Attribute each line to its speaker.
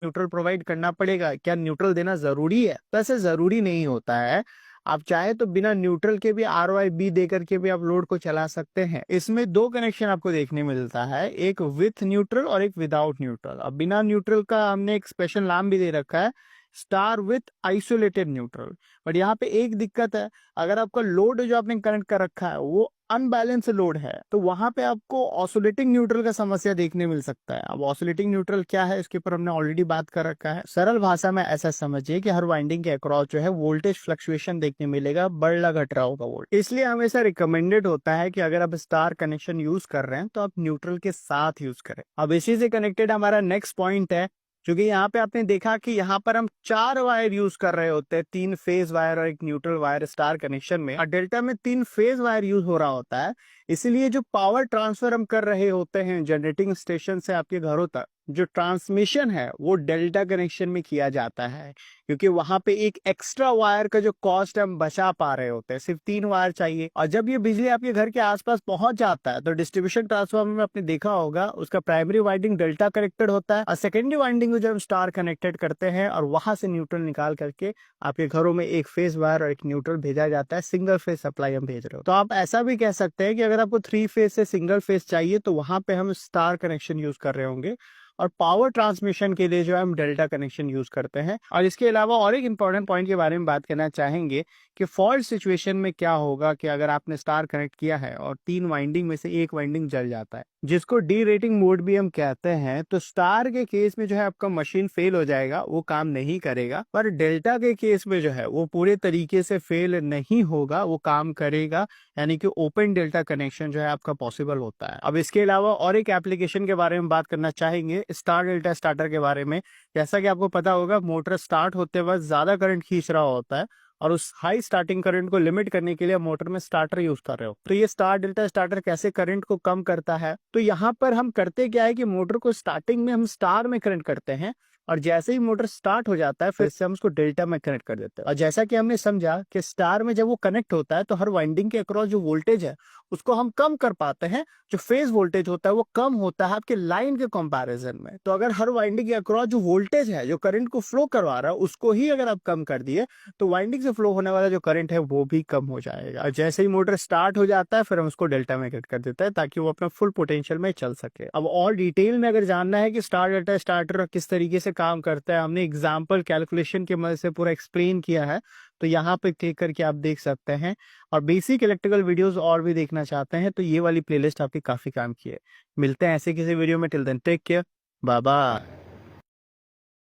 Speaker 1: Neutral provide करना पड़ेगा, क्या न्यूट्रल देना जरूरी है? तो ऐसे जरूरी नहीं होता है। आप चाहे तो बिना न्यूट्रल के भी ROI दे करके भी आप लोड को चला सकते हैं। इसमें दो कनेक्शन आपको देखने मिलता है, एक विथ न्यूट्रल और एक विदाउट न्यूट्रल। अब बिना न्यूट्रल का हमने एक स्पेशल नाम भी दे रखा है, star with isolated neutral. But यहाँ पे एक दिक्कत है, अगर आपका लोड जो आपने कनेक्ट कर रखा है वो अनबैलेंस लोड है, तो वहां पे आपको ऑसिलेटिंग न्यूट्रल का समस्या देखने मिल सकता है। अब ऑसिलेटिंग न्यूट्रल क्या है, इसके ऊपर हमने ऑलरेडी बात कर रखा है। सरल भाषा में ऐसा समझिए कि हर वाइंडिंग के अक्रॉस जो है वोल्टेज फ्लक्चुएशन देखने मिलेगा, बढ़ रहा घट रहा होगा वोल्ट। इसलिए हमेशा रिकमेंडेड होता है कि अगर आप स्टार कनेक्शन यूज कर रहे हैं तो आप न्यूट्रल के साथ यूज करें। अब इसी से कनेक्टेड हमारा नेक्स्ट पॉइंट है, क्योंकि यहाँ पे आपने देखा कि यहाँ पर हम 4 वायर यूज कर रहे होते हैं, 3 फेज वायर और एक न्यूट्रल वायर स्टार कनेक्शन में, और डेल्टा में 3 फेज वायर यूज हो रहा होता है। इसीलिए जो पावर ट्रांसफर हम कर रहे होते हैं जनरेटिंग स्टेशन से आपके घरों तक, जो ट्रांसमिशन है वो डेल्टा कनेक्शन में किया जाता है, क्योंकि वहां पे एक एक्स्ट्रा वायर का जो कॉस्ट हम बचा पा रहे होते हैं। सिर्फ 3 वायर चाहिए, और जब ये बिजली आपके घर के आसपास पहुंच जाता है तो डिस्ट्रीब्यूशन ट्रांसफार्मर में आपने देखा होगा उसका प्राइमरी वाइंडिंग डेल्टा कनेक्टेड होता है, और सेकेंडरी वाइंडिंग को जब हम स्टार कनेक्टेड करते हैं और वहां से न्यूट्रल निकाल करके आपके घरों में एक फेज वायर और एक न्यूट्रल भेजा जाता है। सिंगल फेज सप्लाई हम भेज रहे हो। तो आप ऐसा भी कह सकते हैं कि अगर आपको 3 फेज से सिंगल फेज चाहिए तो वहां पे हम स्टार कनेक्शन यूज कर रहे होंगे, और पावर ट्रांसमिशन के लिए जो है हम डेल्टा कनेक्शन यूज करते हैं। और इसके अलावा और एक इंपॉर्टेंट पॉइंट के बारे में बात करना चाहेंगे कि फॉल्ट सिचुएशन में क्या होगा कि अगर आपने स्टार कनेक्ट किया है और 3 वाइंडिंग में से एक वाइंडिंग जल जाता है, जिसको डी रेटिंग मोड भी हम कहते हैं, तो स्टार के केस में जो है आपका मशीन फेल हो जाएगा, वो काम नहीं करेगा। पर डेल्टा के केस में जो है वो पूरे तरीके से फेल नहीं होगा, वो काम करेगा, यानी कि ओपन डेल्टा कनेक्शन जो है आपका पॉसिबल होता है। अब इसके अलावा और एक एप्लीकेशन के बारे में बात करना चाहेंगे, स्टार डेल्टा स्टार्टर के बारे में। जैसा कि आपको पता होगा, मोटर स्टार्ट होते वक्त ज्यादा करंट खींच रहा होता है, और उस हाई स्टार्टिंग करंट को लिमिट करने के लिए मोटर में स्टार्टर यूज कर रहे हो। तो ये स्टार डेल्टा स्टार्टर कैसे करंट को कम करता है, तो यहाँ पर हम करते क्या है कि मोटर को स्टार्टिंग में हम स्टार में करंट करते हैं, और जैसे ही मोटर स्टार्ट हो जाता है फिर से हम उसको डेल्टा में कनेक्ट कर देते हैं। और जैसा कि हमने समझा कि स्टार में जब वो कनेक्ट होता है तो हर वाइंडिंग के अक्रॉस जो वोल्टेज है उसको हम कम कर पाते हैं। जो फेज वोल्टेज होता है वो कम होता है आपके लाइन के कंपैरिजन में। तो अगर हर वाइंडिंग के अक्रॉस जो वोल्टेज है, जो करंट को फ्लो करवा रहा है, उसको ही अगर आप कम कर दिए तो वाइंडिंग से फ्लो होने वाला जो करंट है वो भी कम हो जाएगा। और जैसे ही मोटर स्टार्ट हो जाता है फिर हम उसको डेल्टा में कनेक्ट कर देते हैं ताकि वो अपना फुल पोटेंशियल में चल सके। अब और डिटेल में अगर जानना है कि स्टार डेल्टा स्टार्टर किस तरीके से काम करता है, हमने एग्जाम्पल कैलकुलेशन की मदद से पूरा एक्सप्लेन किया है, तो यहाँ पे क्लिक करके आप देख सकते हैं। और बेसिक इलेक्ट्रिकल वीडियोस और भी देखना चाहते हैं तो ये वाली प्लेलिस्ट आपके काफी काम की है। मिलते हैं ऐसे किसी वीडियो में, till then take care, bye bye.